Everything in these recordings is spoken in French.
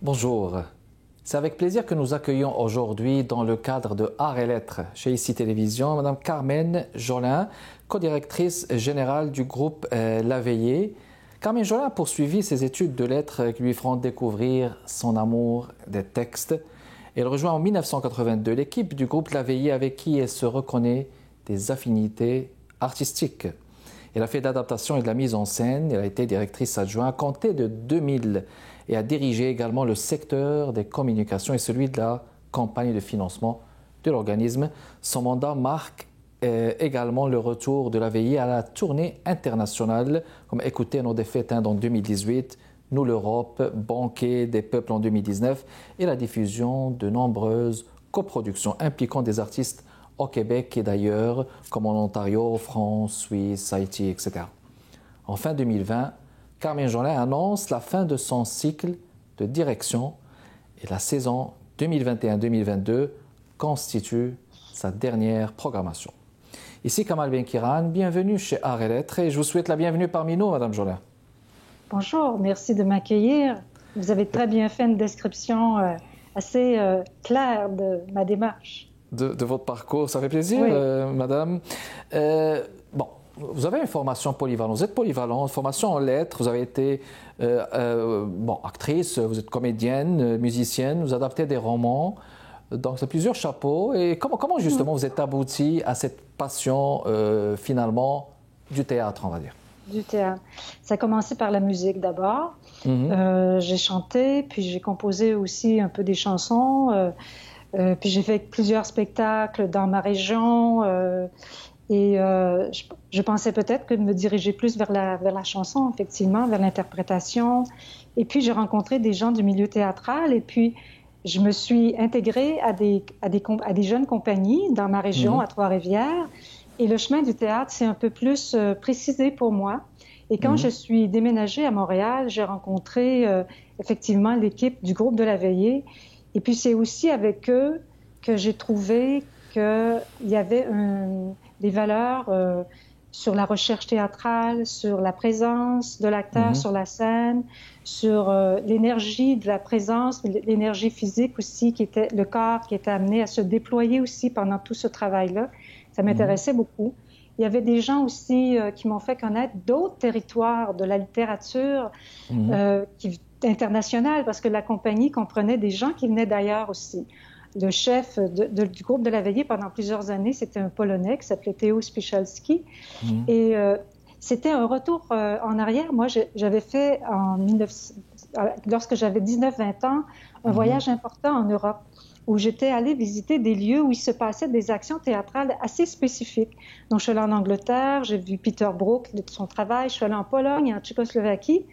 Bonjour. C'est avec plaisir que nous accueillons aujourd'hui, dans le cadre de Arts et Lettres chez ICI Télévision, Mme Carmen Jolin, co-directrice générale du groupe La Veillée. Carmen Jolin a poursuivi ses études de lettres qui lui feront découvrir son amour des textes. Elle rejoint en 1982 l'équipe du groupe La Veillée avec qui elle se reconnaît des affinités artistiques. Elle a fait de l'adaptation et de la mise en scène. Elle a été directrice adjointe à compter de 2000 et a dirigé également le secteur des communications et celui de la campagne de financement de l'organisme. Son mandat marque également le retour de La Veillée à la tournée internationale, comme Écoutez nos défaites en 2018, Nous l'Europe, Banquet des peuples en 2019 et la diffusion de nombreuses coproductions impliquant des artistes au Québec et d'ailleurs, comme en Ontario, France, Suisse, Haïti, etc. En fin 2020, Carmen Jolin annonce la fin de son cycle de direction et la saison 2021-2022 constitue sa dernière programmation. Ici Kamal Benkiran, bienvenue chez Arts et Lettres et je vous souhaite la bienvenue parmi nous, Madame Jolin. Bonjour, merci de m'accueillir. Vous avez très bien fait une description assez claire de ma démarche. De votre parcours, ça fait plaisir, oui. Madame. Bon, vous avez une formation polyvalente, vous êtes polyvalente, formation en lettres, vous avez été actrice, vous êtes comédienne, musicienne, vous adaptez des romans, donc c'est plusieurs chapeaux. Et comment justement vous êtes abouti à cette passion finalement du théâtre, on va dire? Du théâtre. Ça a commencé par la musique d'abord. J'ai chanté, puis j'ai composé aussi un peu des chansons. Puis j'ai fait plusieurs spectacles dans ma région je pensais peut-être que de me diriger plus vers la chanson, effectivement, vers l'interprétation. Et puis j'ai rencontré des gens du milieu théâtral et puis je me suis intégrée à des jeunes compagnies dans ma région, à Trois-Rivières. Et le chemin du théâtre s'est un peu plus précisé pour moi. Et quand je suis déménagée à Montréal, j'ai rencontré effectivement l'équipe du groupe de La Veillée. Et puis, c'est aussi avec eux que j'ai trouvé qu'il y avait des valeurs sur la recherche théâtrale, sur la présence de l'acteur sur la scène, sur l'énergie de la présence, l'énergie physique aussi, le corps qui était amené à se déployer aussi pendant tout ce travail-là. Ça m'intéressait beaucoup. Il y avait des gens aussi qui m'ont fait connaître d'autres territoires de la littérature internationale, parce que la compagnie comprenait des gens qui venaient d'ailleurs aussi. Le chef du groupe de La Veillée pendant plusieurs années, c'était un Polonais qui s'appelait Theo Spichalski. Et c'était un retour en arrière. Moi, j'avais fait lorsque j'avais 19-20 ans, un voyage important en Europe, où j'étais allée visiter des lieux où il se passait des actions théâtrales assez spécifiques. Donc, je suis allée en Angleterre, j'ai vu Peter Brook, son travail. Je suis allée en Pologne et en Tchécoslovaquie.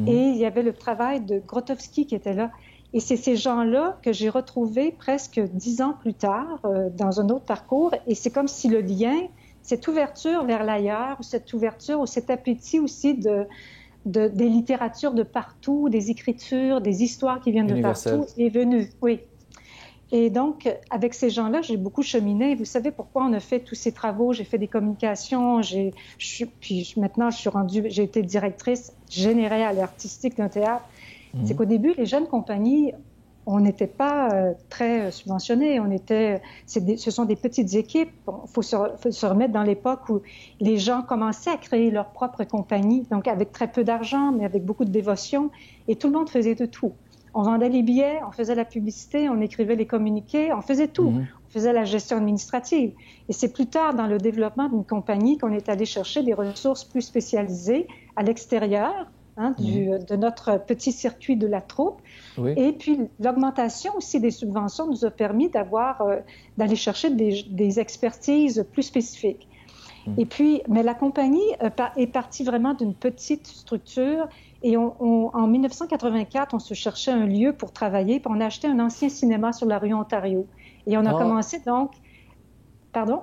Et il y avait le travail de Grotowski qui était là. Et c'est ces gens-là que j'ai retrouvés presque 10 ans plus tard dans un autre parcours. Et c'est comme si le lien, cette ouverture vers l'ailleurs, cette ouverture ou cet appétit aussi des littératures de partout, des écritures, des histoires qui viennent de partout, est venu. Oui. Et donc, avec ces gens-là, j'ai beaucoup cheminé. Vous savez pourquoi on a fait tous ces travaux? J'ai fait des communications. Puis maintenant, j'ai été directrice générale et artistique d'un théâtre. C'est qu'au début, les jeunes compagnies, on n'était pas très subventionnés. Ce sont des petites équipes. Il faut se remettre dans l'époque où les gens commençaient à créer leur propre compagnie, donc avec très peu d'argent, mais avec beaucoup de dévotion. Et tout le monde faisait de tout. On vendait les billets, on faisait la publicité, on écrivait les communiqués, on faisait tout. On faisait la gestion administrative. Et c'est plus tard, dans le développement d'une compagnie, qu'on est allé chercher des ressources plus spécialisées à l'extérieur de notre petit circuit de la troupe. Oui. Et puis, l'augmentation aussi des subventions nous a permis d'aller chercher des expertises plus spécifiques. Et puis, mais la compagnie est partie vraiment d'une petite structure. Et en 1984, on se cherchait un lieu pour travailler, puis on a acheté un ancien cinéma sur la rue Ontario. Et on a commencé donc... Pardon?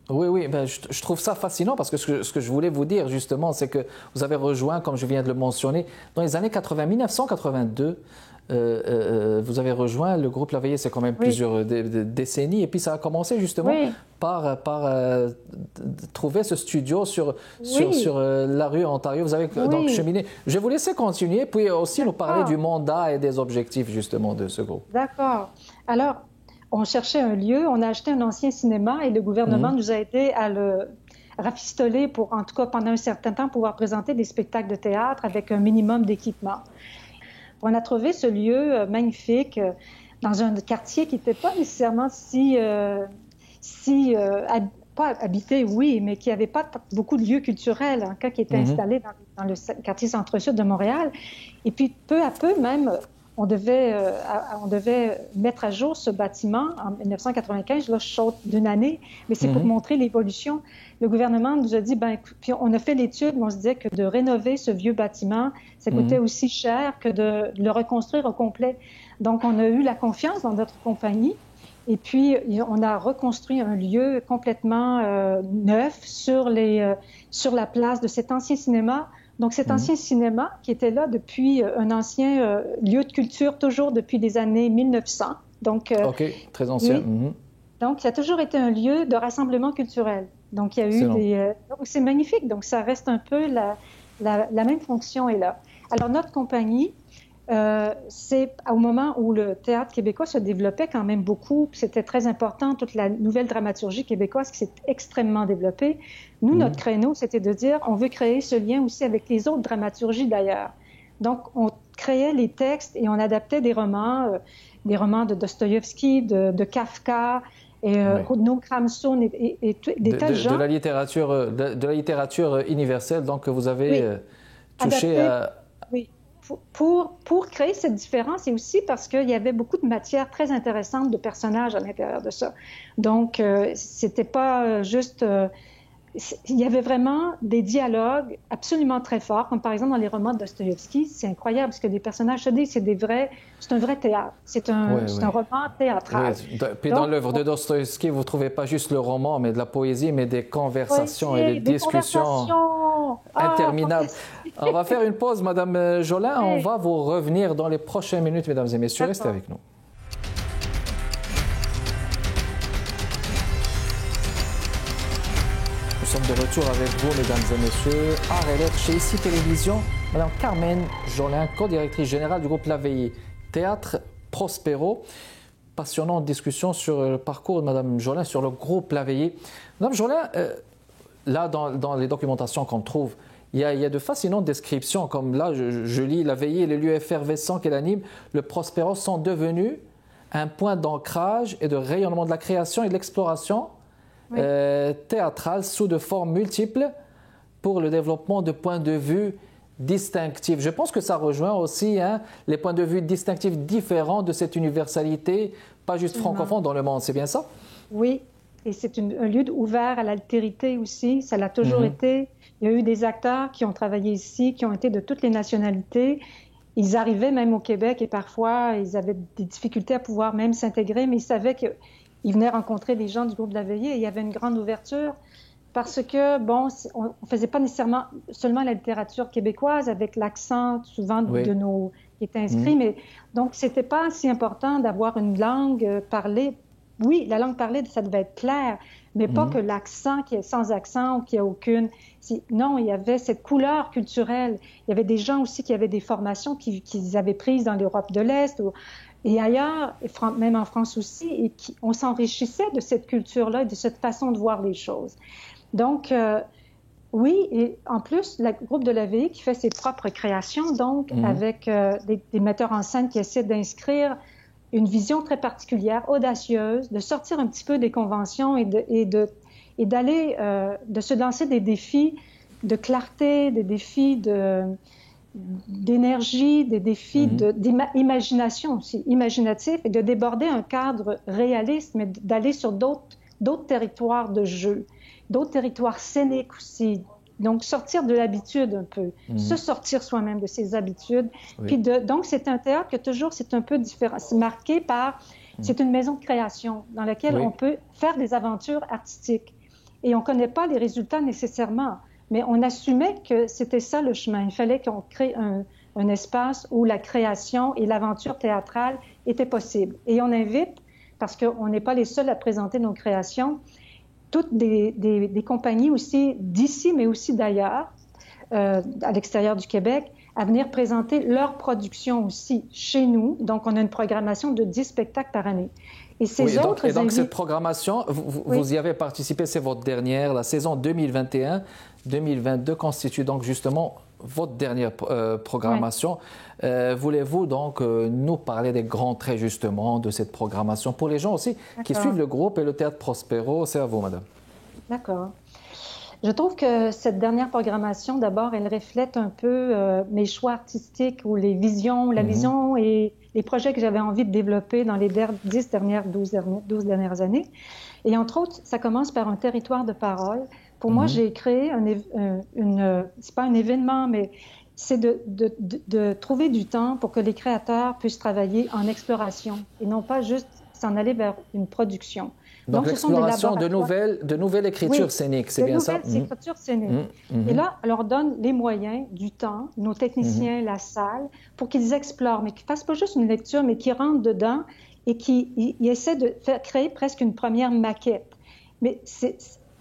Oui, ben, je trouve ça fascinant parce que ce que je voulais vous dire justement, c'est que vous avez rejoint, comme je viens de le mentionner, dans les années 1982, vous avez rejoint le groupe La Veillée, c'est quand même plusieurs décennies, et puis ça a commencé justement par trouver ce studio sur la rue Ontario. Vous avez donc cheminé. Je vais vous laisser continuer, puis aussi nous parler du mandat et des objectifs justement de ce groupe. D'accord. Alors, on cherchait un lieu, on a acheté un ancien cinéma et le gouvernement nous a aidé à le rafistoler pour, en tout cas pendant un certain temps, pouvoir présenter des spectacles de théâtre avec un minimum d'équipement. On a trouvé ce lieu magnifique dans un quartier qui n'était pas nécessairement pas habité, oui, mais qui n'avait pas beaucoup de lieux culturels, en cas qui était installé dans le quartier centre-sud de Montréal. Et puis, peu à peu, même, on devait mettre à jour ce bâtiment en 1995. Là, je saute d'une année, mais c'est pour montrer l'évolution. Le gouvernement nous a dit, puis on a fait l'étude, mais on se disait que de rénover ce vieux bâtiment, ça coûtait aussi cher que de le reconstruire au complet. Donc, on a eu la confiance dans notre compagnie. Et puis, on a reconstruit un lieu complètement neuf sur la place de cet ancien cinéma. Donc, cet ancien cinéma qui était là depuis un ancien lieu de culture, toujours depuis les années 1900. Donc, OK, très ancien. Donc, ça a toujours été un lieu de rassemblement culturel. Donc, il y a eu donc, c'est magnifique. Donc, ça reste un peu la même fonction est là. Alors, notre compagnie, c'est au moment où le théâtre québécois se développait quand même beaucoup, c'était très important, toute la nouvelle dramaturgie québécoise qui s'est extrêmement développée. Nous, notre créneau, c'était de dire, on veut créer ce lien aussi avec les autres dramaturgies d'ailleurs. Donc, on créait les textes et on adaptait des romans de Dostoïevski, de Kafka, et Rodno Kramson et des tas de gens. De la littérature universelle, donc que vous avez touché à... Oui. Pour créer cette différence et aussi parce qu'il y avait beaucoup de matières très intéressantes de personnages à l'intérieur de ça. Donc, c'était pas juste... il y avait vraiment des dialogues absolument très forts, comme par exemple dans les romans de Dostoïevski. C'est incroyable parce que les personnages se disent c'est un vrai théâtre. C'est un roman théâtral. Oui. Puis dans l'œuvre de Dostoïevski, vous ne trouvez pas juste le roman, mais de la poésie, mais des conversations et des discussions interminables. On va faire une pause, Madame Jolin. On va vous revenir dans les prochaines minutes, mesdames et messieurs. Restez avec nous. Nous sommes de retour avec vous, mesdames et messieurs. Art et lettres chez ICI Télévision. Madame Carmen Jolin, co-directrice générale du groupe La Veillée. Théâtre Prospero. Passionnante discussion sur le parcours de Madame Jolin, sur le groupe La Veillée. Madame Jolin, là, dans les documentations qu'on trouve, il y a de fascinantes descriptions, comme là, je lis La Veillée, les lieux effervescents qu'elle anime, le Prospero sont devenus un point d'ancrage et de rayonnement de la création et de l'exploration théâtrale sous de formes multiples pour le développement de points de vue distinctifs. Je pense que ça rejoint aussi les points de vue distinctifs différents de cette universalité, pas juste francophone dans le monde, c'est bien ça? Oui, et c'est un lieu ouvert à l'altérité aussi, ça l'a toujours été. Il y a eu des acteurs qui ont travaillé ici, qui ont été de toutes les nationalités. Ils arrivaient même au Québec et parfois, ils avaient des difficultés à pouvoir même s'intégrer, mais ils savaient qu'ils venaient rencontrer des gens du groupe de La Veillée et il y avait une grande ouverture parce que, bon, on ne faisait pas nécessairement seulement la littérature québécoise avec l'accent souvent de nos qui était inscrit, mais donc c'était pas si important d'avoir une langue parlée. Oui, la langue parlée, ça devait être clair, mais pas que l'accent qui est sans accent ou qui a aucune. Non, il y avait cette couleur culturelle. Il y avait des gens aussi qui avaient des formations qu'ils avaient prises dans l'Europe de l'Est et ailleurs, même en France aussi, et on s'enrichissait de cette culture-là et de cette façon de voir les choses. Donc, oui, et en plus, le groupe de La Veillée qui fait ses propres créations, donc avec des metteurs en scène qui essaient d'inscrire une vision très particulière, audacieuse, de sortir un petit peu des conventions et d'aller, de se lancer des défis de clarté, des défis d'énergie, des défis d'imagination aussi, imaginatif, et de déborder un cadre réaliste, mais d'aller sur d'autres territoires de jeu, d'autres territoires scéniques aussi. Donc, sortir de l'habitude un peu, se sortir soi-même de ses habitudes. Oui. Puis donc, c'est un théâtre que toujours, c'est un peu différent. C'est marqué par... C'est une maison de création dans laquelle on peut faire des aventures artistiques. Et on ne connaît pas les résultats nécessairement, mais on assumait que c'était ça le chemin. Il fallait qu'on crée un espace où la création et l'aventure théâtrale étaient possibles. Et on invite, parce qu'on n'est pas les seuls à présenter nos créations, toutes des compagnies aussi d'ici, mais aussi d'ailleurs, à l'extérieur du Québec, à venir présenter leurs productions aussi chez nous. Donc, on a une programmation de 10 spectacles par année. Et ces autres donc cette programmation, vous y avez participé, c'est votre dernière, la saison 2021-2022 constitue donc justement votre dernière programmation. Voulez-vous donc nous parler des grands traits justement de cette programmation pour les gens aussi qui suivent le groupe et le Théâtre Prospero? C'est à vous, madame. D'accord. Je trouve que cette dernière programmation, d'abord, elle reflète un peu mes choix artistiques ou les visions, la vision et les projets que j'avais envie de développer dans les 12 dernières années. Et entre autres, ça commence par un territoire de parole. Pour moi, j'ai créé c'est pas un événement, mais c'est de trouver du temps pour que les créateurs puissent travailler en exploration et non pas juste s'en aller vers une production. Donc l'exploration de nouvelles écritures scéniques, c'est bien ça? De nouvelles écritures scéniques. Et là, on leur donne les moyens, du temps, nos techniciens, la salle, pour qu'ils explorent, mais qu'ils ne fassent pas juste une lecture, mais qu'ils rentrent dedans et qu'ils essaient de créer presque une première maquette. Mais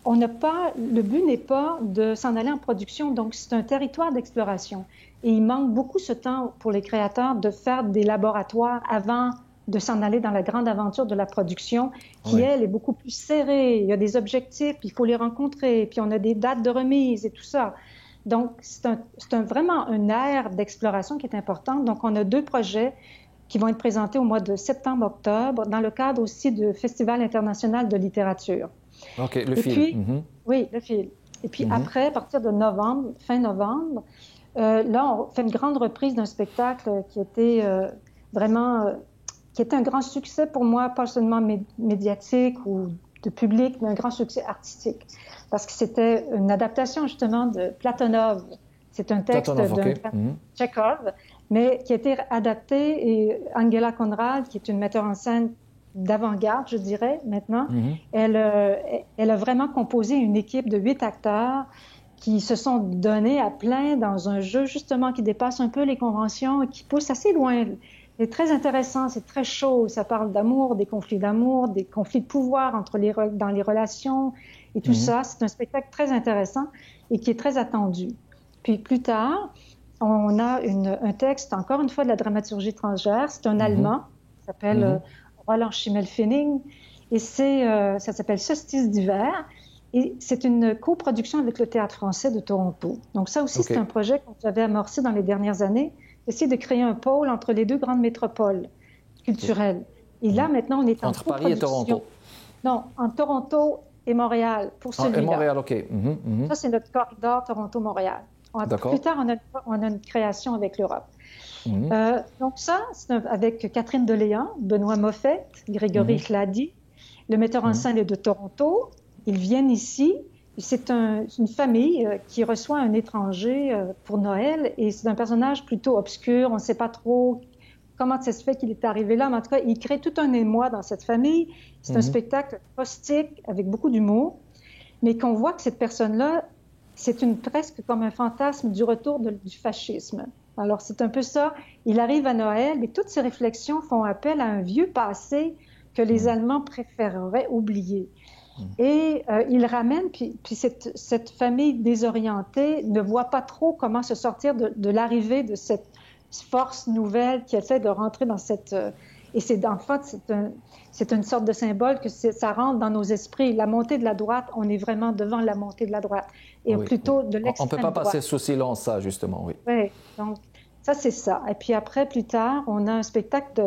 le but n'est pas de s'en aller en production, donc c'est un territoire d'exploration. Et il manque beaucoup ce temps pour les créateurs de faire des laboratoires avant de s'en aller dans la grande aventure de la production, qui, elle, est beaucoup plus serrée. Il y a des objectifs, puis il faut les rencontrer, puis on a des dates de remise et tout ça. Donc, c'est vraiment une ère d'exploration qui est importante. Donc, on a 2 projets qui vont être présentés au mois de septembre-octobre, dans le cadre aussi du Festival international de littérature. OK, le film. Oui, le film. Et puis après, à partir de novembre, fin novembre, là, on fait une grande reprise d'un spectacle qui était qui était un grand succès pour moi, pas seulement médiatique ou de public, mais un grand succès artistique. Parce que c'était une adaptation, justement, de Platonov. C'est un texte de Tchekhov, mais qui a été adapté, et Angela Conrad, qui est une metteur en scène d'avant-garde, je dirais, maintenant, elle a vraiment composé une équipe de 8 acteurs qui se sont donnés à plein dans un jeu, justement, qui dépasse un peu les conventions et qui pousse assez loin. C'est très intéressant, c'est très chaud. Ça parle d'amour, des conflits de pouvoir dans les relations et tout ça. C'est un spectacle très intéressant et qui est très attendu. Puis plus tard, on a un texte, encore une fois, de la dramaturgie étrangère. C'est un Allemand qui s'appelle Roland Schimmelfennig et ça s'appelle Solstice d'hiver. Et c'est une coproduction avec le Théâtre français de Toronto. Donc ça aussi, c'est un projet qu'on avait amorcé dans les dernières années, essayer de créer un pôle entre les 2 grandes métropoles culturelles. Et là, maintenant, on est en entre Paris et Toronto? Non, entre Toronto et Montréal, pour celui-là. Et Montréal, OK. Ça, c'est notre corridor Toronto-Montréal. Plus tard, on a une création avec l'Europe. Donc ça, c'est avec Catherine Deléan, Benoît Moffett, Grégory Chlady. Le metteur en scène est de Toronto. Ils viennent ici. C'est une famille qui reçoit un étranger pour Noël et c'est un personnage plutôt obscur. On ne sait pas trop comment ça se fait qu'il est arrivé là, mais en tout cas, il crée tout un émoi dans cette famille. C'est un spectacle caustique avec beaucoup d'humour, mais qu'on voit que cette personne-là, c'est presque comme un fantasme du retour du fascisme. Alors, c'est un peu ça. Il arrive à Noël, mais toutes ces réflexions font appel à un vieux passé que les Allemands préféreraient oublier. Et il ramène, puis cette famille désorientée ne voit pas trop comment se sortir de l'arrivée de cette force nouvelle qui essaie de rentrer dans cette... et en fait, c'est une sorte de symbole que ça rentre dans nos esprits. La montée de la droite, on est vraiment devant la montée de la droite. Et plutôt de l'extrême droite. On ne peut pas passer sous silence ça, justement, oui. Oui, donc ça, c'est ça. Et puis après, plus tard, on a un spectacle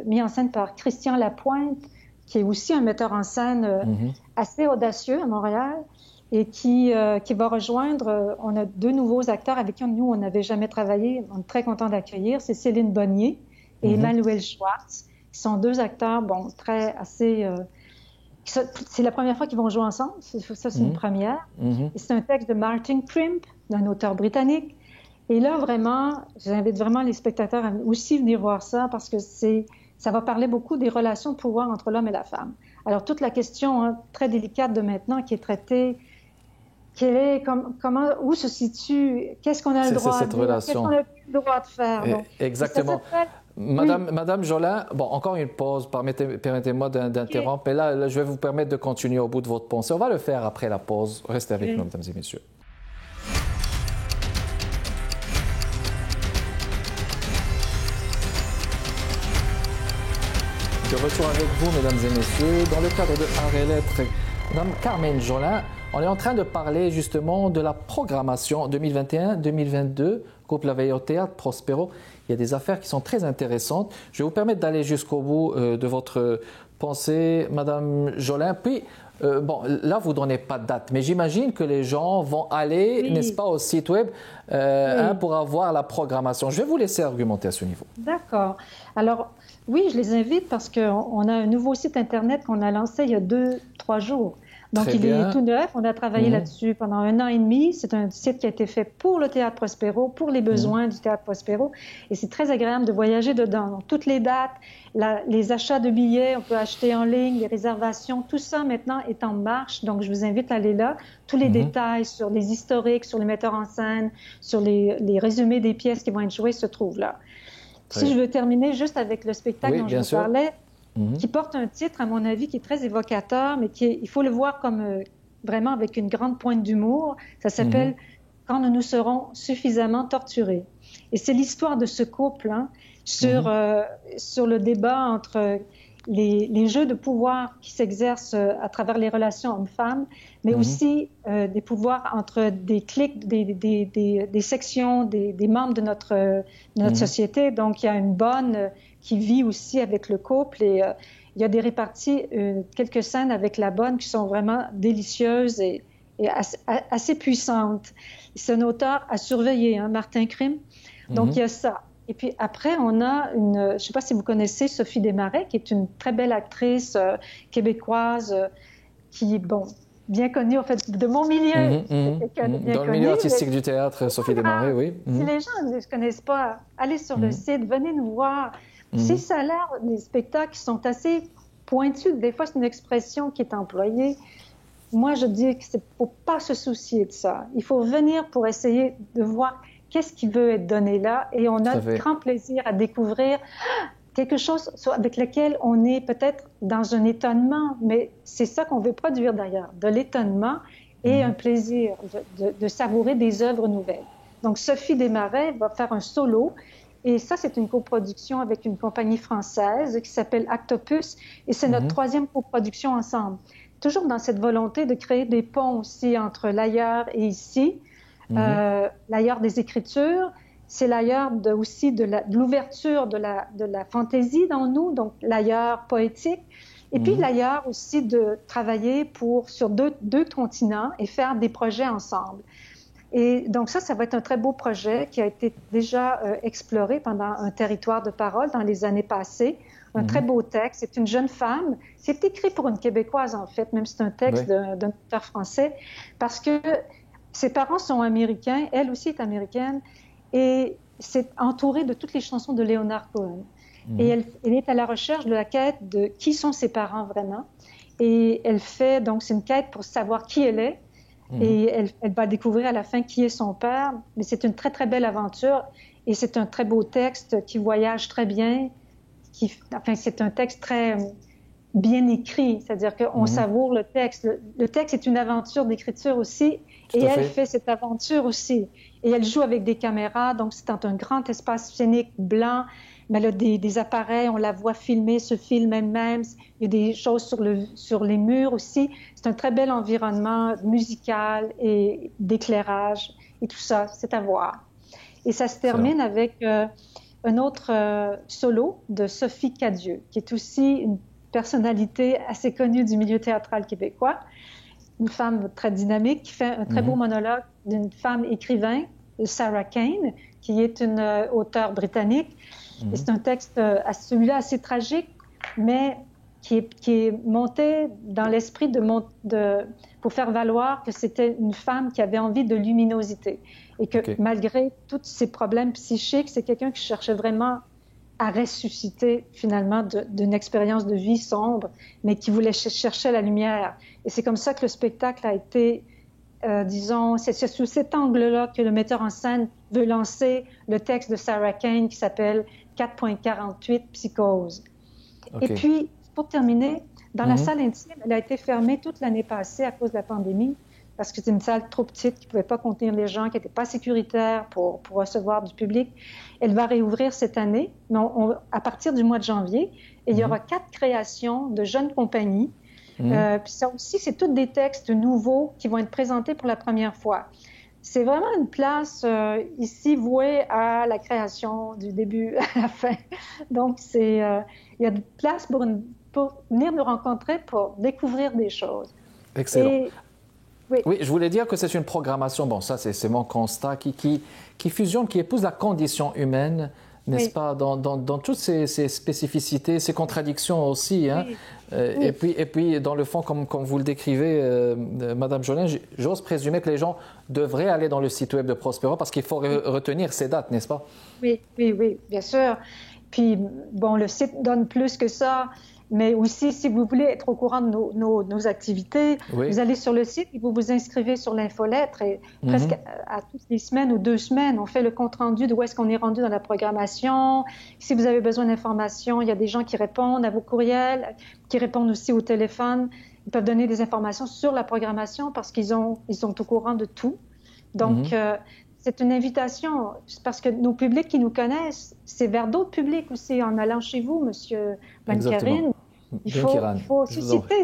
mis en scène par Christian Lapointe, qui est aussi un metteur en scène assez audacieux à Montréal et qui va rejoindre, on a 2 nouveaux acteurs avec qui nous, on n'avait jamais travaillé, on est très content d'accueillir, c'est Céline Bonnier et Emmanuel Schwartz, qui sont 2 acteurs, c'est la première fois qu'ils vont jouer ensemble, ça c'est une première, et c'est un texte de Martin Crimp, d'un auteur britannique, et là vraiment, j'invite vraiment les spectateurs à aussi venir voir ça parce que ça va parler beaucoup des relations de pouvoir entre l'homme et la femme. Alors, toute la question très délicate de maintenant qui est traitée, où se situe, qu'est-ce qu'on a le droit de dire, qu'est-ce qu'on n'a plus le droit de faire. Donc, exactement. Madame Jolin, bon, encore une pause, permettez-moi d'interrompre, mais là, je vais vous permettre de continuer au bout de votre pensée. On va le faire après la pause. Restez avec nous, mesdames et messieurs. De retour avec vous, mesdames et messieurs, dans le cadre de Arts et Lettres, Madame Carmen Jolin, on est en train de parler justement de la programmation 2021-2022, groupe La Veille au Théâtre Prospero. Il y a des affaires qui sont très intéressantes. Je vais vous permettre d'aller jusqu'au bout de votre pensée, Madame Jolin. Puis, bon, là, vous ne donnez pas de date, mais j'imagine que les gens vont aller, n'est-ce pas, au site web pour avoir la programmation. Je vais vous laisser argumenter à ce niveau. D'accord. Alors, oui, je les invite parce qu'on a un nouveau site Internet qu'on a lancé il y a 2-3 jours. Donc, il est tout neuf. On a travaillé là-dessus pendant 1 an et demi. C'est un site qui a été fait pour le Théâtre Prospero, pour les besoins du Théâtre Prospero. Et c'est très agréable de voyager dedans. Donc, toutes les dates, les achats de billets, on peut acheter en ligne, les réservations, tout ça maintenant est en marche. Donc, je vous invite à aller là. Tous les détails sur les historiques, sur les metteurs en scène, sur les résumés des pièces qui vont être jouées se trouvent là. Si je veux terminer juste avec le spectacle dont je vous parlais, qui porte un titre, à mon avis, qui est très évocateur, mais il faut le voir comme vraiment avec une grande pointe d'humour. Ça s'appelle « Quand nous nous serons suffisamment torturés ». Et c'est l'histoire de ce couple sur le débat entre les jeux de pouvoir qui s'exercent à travers les relations hommes-femmes, mais aussi des pouvoirs entre des cliques, des sections, des membres de notre société. Donc, il y a une bonne qui vit aussi avec le couple et il y a des réparties, quelques scènes avec la bonne qui sont vraiment délicieuses et assez puissantes. C'est un auteur à surveiller, Martin Krim. Donc, il y a ça. Et puis après, on a je ne sais pas si vous connaissez Sophie Desmarais, qui est une très belle actrice québécoise qui est, bien connue, en fait, de mon milieu. Dans le milieu artistique du théâtre, Sophie Desmarais, oui. Si les gens ne connaissent pas, allez sur le site, venez nous voir. Si ça a l'air des spectacles qui sont assez pointus, des fois c'est une expression qui est employée. Moi, je dis qu'il ne faut pas se soucier de ça. Il faut venir pour essayer de voir qu'est-ce qui veut être donné là, et on a grand plaisir à découvrir quelque chose avec lequel on est peut-être dans un étonnement, mais c'est ça qu'on veut produire d'ailleurs, de l'étonnement et un plaisir de savourer des œuvres nouvelles. Donc Sophie Desmarais va faire un solo, et ça c'est une coproduction avec une compagnie française qui s'appelle Actopus, et c'est notre 3e coproduction ensemble. Toujours dans cette volonté de créer des ponts aussi entre l'ailleurs et ici, l'ailleurs des écritures, c'est l'ailleurs aussi de l'ouverture de la fantaisie dans nous, donc l'ailleurs poétique, et puis l'ailleurs aussi de travailler sur deux continents et faire des projets ensemble. Et donc ça va être un très beau projet qui a été déjà exploré pendant un territoire de parole dans les années passées. Un très beau texte. C'est une jeune femme. C'est écrit pour une Québécoise, en fait, même si c'est un texte d'un auteur français, parce que ses parents sont américains, elle aussi est américaine, et c'est entouré de toutes les chansons de Leonard Cohen. Et elle est à la recherche de la quête de qui sont ses parents vraiment. Et elle fait, donc c'est une quête pour savoir qui elle est, et elle va découvrir à la fin qui est son père. Mais c'est une très, très belle aventure, et c'est un très beau texte qui voyage très bien. C'est un texte très bien écrit, c'est-à-dire qu'on savoure le texte. Le texte est une aventure d'écriture aussi, et elle fait cette aventure aussi. Et elle joue avec des caméras, donc c'est dans un grand espace scénique blanc, mais elle a des appareils, on la voit filmer, se filme elle-même. Il y a des choses sur les murs aussi. C'est un très bel environnement musical et d'éclairage, et tout ça, c'est à voir. Et ça se termine avec un autre solo de Sophie Cadieux, qui est aussi une personnalité assez connue du milieu théâtral québécois, une femme très dynamique qui fait un très beau monologue d'une femme écrivain, Sarah Kane, qui est une auteure britannique. Et c'est un texte, celui-là, assez tragique, mais qui est monté dans l'esprit pour faire valoir que c'était une femme qui avait envie de luminosité. Et que malgré tous ses problèmes psychiques, c'est quelqu'un qui cherchait vraiment à ressusciter finalement d'une expérience de vie sombre, mais qui voulait chercher la lumière. Et c'est comme ça que le spectacle a été disons, c'est sous cet angle-là que le metteur en scène veut lancer le texte de Sarah Kane qui s'appelle 4.48 Psychose. Okay. Et puis, pour terminer, dans la salle intime, elle a été fermée toute l'année passée à cause de la pandémie, parce que c'était une salle trop petite qui ne pouvait pas contenir les gens, qui n'était pas sécuritaire pour recevoir du public. Elle va réouvrir cette année, mais à partir du mois de janvier, et il y aura 4 créations de jeunes compagnies. Puis ça aussi, c'est tous des textes nouveaux qui vont être présentés pour la première fois. C'est vraiment une place ici vouée à la création du début à la fin. Donc, il y a de place pour venir nous rencontrer, pour découvrir des choses. Excellent. Oui, je voulais dire que c'est une programmation, bon, ça c'est mon constat, qui fusionne, qui épouse la condition humaine, n'est-ce pas, dans toutes ces spécificités, ces contradictions aussi. Hein? Et puis, dans le fond, comme vous le décrivez, Madame Jolin, j'ose présumer que les gens devraient aller dans le site web de Prospero parce qu'il faut retenir ces dates, n'est-ce pas? Oui, bien sûr. Puis, bon, le site donne plus que ça. Mais aussi, si vous voulez être au courant de nos activités, vous allez sur le site et vous vous inscrivez sur l'infolettre. Et presque à toutes les semaines ou 2 semaines, on fait le compte-rendu de où est-ce qu'on est rendu dans la programmation. Si vous avez besoin d'informations, il y a des gens qui répondent à vos courriels, qui répondent aussi au téléphone. Ils peuvent donner des informations sur la programmation parce qu'ils sont au courant de tout. Donc, c'est une invitation, parce que nos publics qui nous connaissent, c'est vers d'autres publics aussi, en allant chez vous, Monsieur Ben-Kiran. Il faut susciter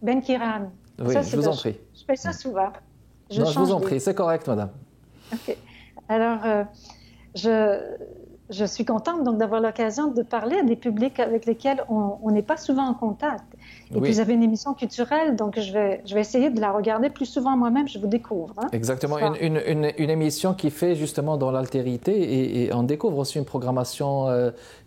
Ben Kiran. Oui, ça, je vous en prie. Je fais ça souvent. Je vous en prie, c'est correct, madame. OK. Alors, je suis contente donc d'avoir l'occasion de parler à des publics avec lesquels on n'est pas souvent en contact. Et puis, vous avez une émission culturelle, donc je vais essayer de la regarder plus souvent moi-même, je vous découvre. Hein? Exactement, une émission qui fait justement dans l'altérité et on découvre aussi une programmation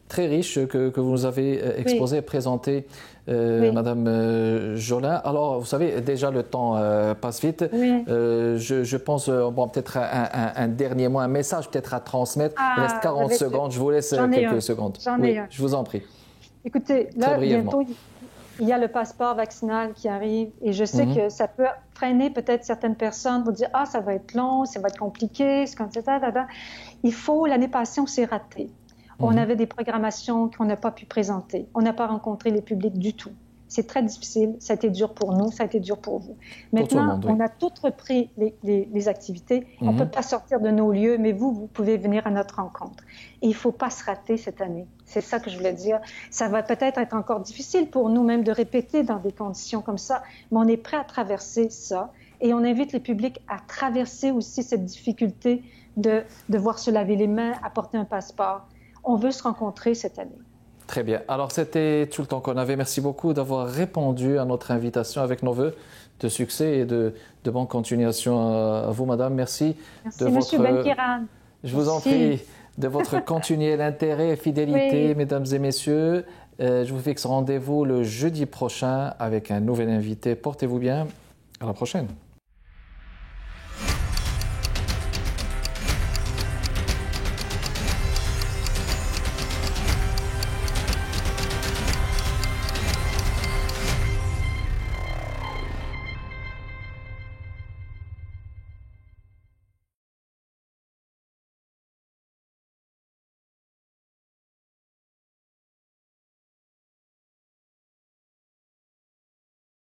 très riche que vous nous avez exposée et présentée, Madame Jolin. Alors, vous savez, déjà le temps passe vite. Je pense, bon, peut-être un dernier mot, un message peut-être à transmettre. Il reste 40 secondes, je vous laisse quelques secondes. Je vous en prie. Écoutez, là, bientôt, il y a le passeport vaccinal qui arrive et je sais que ça peut freiner peut-être certaines personnes pour dire « Ah, ça va être long, ça va être compliqué, c'est comme ça, Il faut, l'année passée, on s'est raté. On avait des programmations qu'on n'a pas pu présenter. On n'a pas rencontré les publics du tout. C'est très difficile. Ça a été dur pour nous, ça a été dur pour vous. Maintenant, on a toutes repris les activités. On ne peut pas sortir de nos lieux, mais vous pouvez venir à notre rencontre. Et il ne faut pas se rater cette année. C'est ça que je voulais dire. Ça va peut-être être encore difficile pour nous même de répéter dans des conditions comme ça, mais on est prêt à traverser ça. Et on invite les publics à traverser aussi cette difficulté de devoir se laver les mains, apporter un passeport. On veut se rencontrer cette année. Très bien. Alors, c'était tout le temps qu'on avait. Merci beaucoup d'avoir répondu à notre invitation avec nos vœux de succès et de bonne continuation à vous, madame. Merci. Merci, monsieur Ben-Kiran. Je vous en prie de votre continuel intérêt et fidélité, mesdames et messieurs. Je vous fixe rendez-vous le jeudi prochain avec un nouvel invité. Portez-vous bien. À la prochaine.